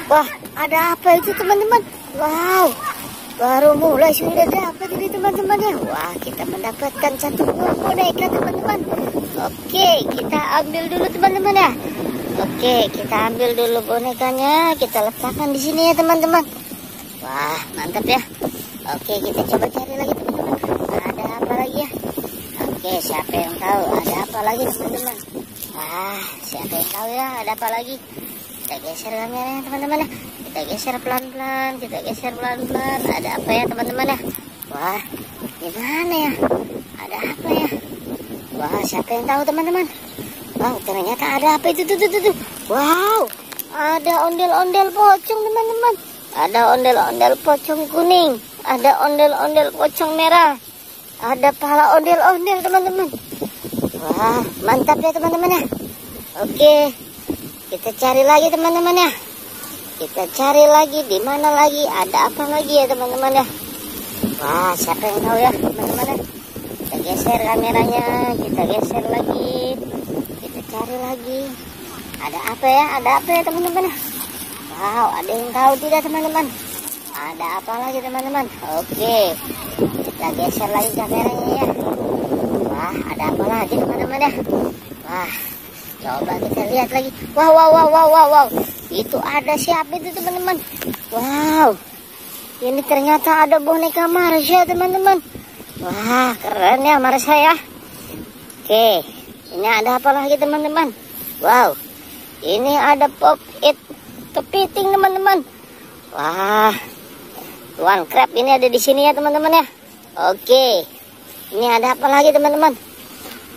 Wah, ada apa itu teman-teman? Wow, baru mulai sudah dapat ini teman-teman ya. Wah, kita mendapatkan satu buah boneka teman-teman. Oke, kita ambil dulu teman-teman ya. Oke, kita ambil dulu bonekanya. Kita letakkan di sini ya teman-teman. Wah, mantap ya. Oke, kita coba cari lagi teman-teman. Ada apa lagi ya? Oke, siapa yang tahu ada apa lagi teman-teman? Wah, siapa yang tahu ya ada apa lagi? Kita geser kameranya teman-teman ya. Kita geser pelan-pelan. Kita geser pelan-pelan. Ada apa ya teman-teman ya? Wah, gimana ya? Ada apa ya? Wah, siapa yang tahu teman-teman? Wow, ternyata ada apa itu tuh. Wow, ada ondel-ondel pocong teman-teman. Ada ondel-ondel pocong kuning. Ada ondel-ondel pocong merah. Ada pala ondel-ondel teman-teman. Wah, mantap ya teman-teman ya. Oke, kita cari lagi teman-teman ya. Kita cari lagi di mana lagi, ada apa lagi ya teman-teman ya. Wah, siapa yang tahu ya teman-teman ya. Kita geser kameranya, kita geser lagi. Kita cari lagi. Ada apa ya? Ada apa ya teman-teman ya? Wow, ada yang tahu tidak teman-teman? Ada apa lagi teman-teman? Oke, kita geser lagi kameranya ya. Wah, ada apa lagi teman-teman ya? Wah, coba kita lihat lagi. Wow. Itu ada siapa itu teman-teman? Wow, ini ternyata ada boneka Marsha teman-teman. Wah, keren ya Marsha ya. Oke, ini ada apa lagi teman-teman? Wow, ini ada pop it kepiting teman-teman. Wah, Tuan Crab ini ada di sini ya teman-teman ya. Oke, ini ada apa lagi teman-teman?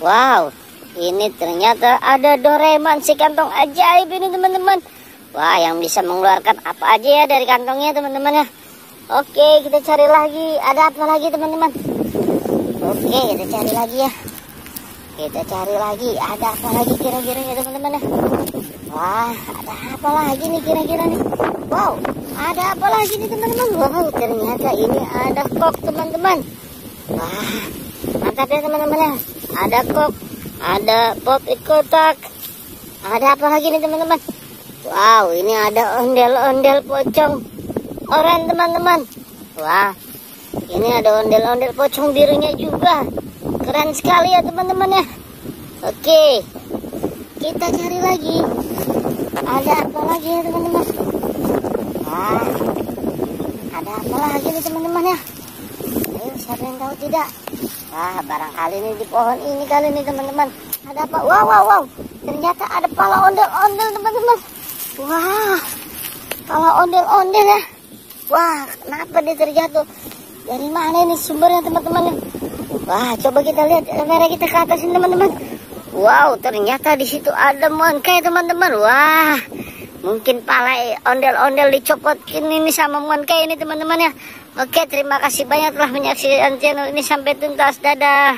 Wow, ini ternyata ada Doraemon si kantong ajaib ini teman-teman. Wah, yang bisa mengeluarkan apa aja ya dari kantongnya teman-teman ya. Oke, kita cari lagi. Ada apa lagi teman-teman? Oke, kita cari lagi ya. Kita cari lagi. Ada apa lagi kira-kira ya teman-teman ya. Wah, ada apa lagi nih kira-kira nih? Wow, ada apa lagi nih teman-teman? Wow, ternyata ini ada kok teman-teman. Wah, mantap ya teman-teman ya. Ada kok, ada pop it kotak. Ada apa lagi nih teman-teman? Wow, ini ada ondel-ondel pocong oranye teman-teman. Wah, ini ada ondel-ondel pocong birunya juga. Keren sekali ya teman-teman ya. Oke, kita cari lagi. Ada apa lagi ya teman-teman? Wah, ada apa lagi nih teman-teman ya? Ayo, siapa yang tahu tidak? Wah, barangkali ini di pohon ini kali ini teman-teman. Ada apa? Wow. Ternyata ada pala ondel-ondel teman-teman. Wah, pala ondel-ondel ya. Wah, kenapa dia terjatuh? Dari mana ini sumbernya teman-teman? Wah, coba kita lihat kamera kita ke atas ini teman-teman. Wow, ternyata di situ ada monkey teman-teman. Wah, mungkin pala ondel-ondel dicopotin ini sama monkey ini teman-teman ya. Oke, terima kasih banyak telah menyaksikan channel ini sampai tuntas. Dadah.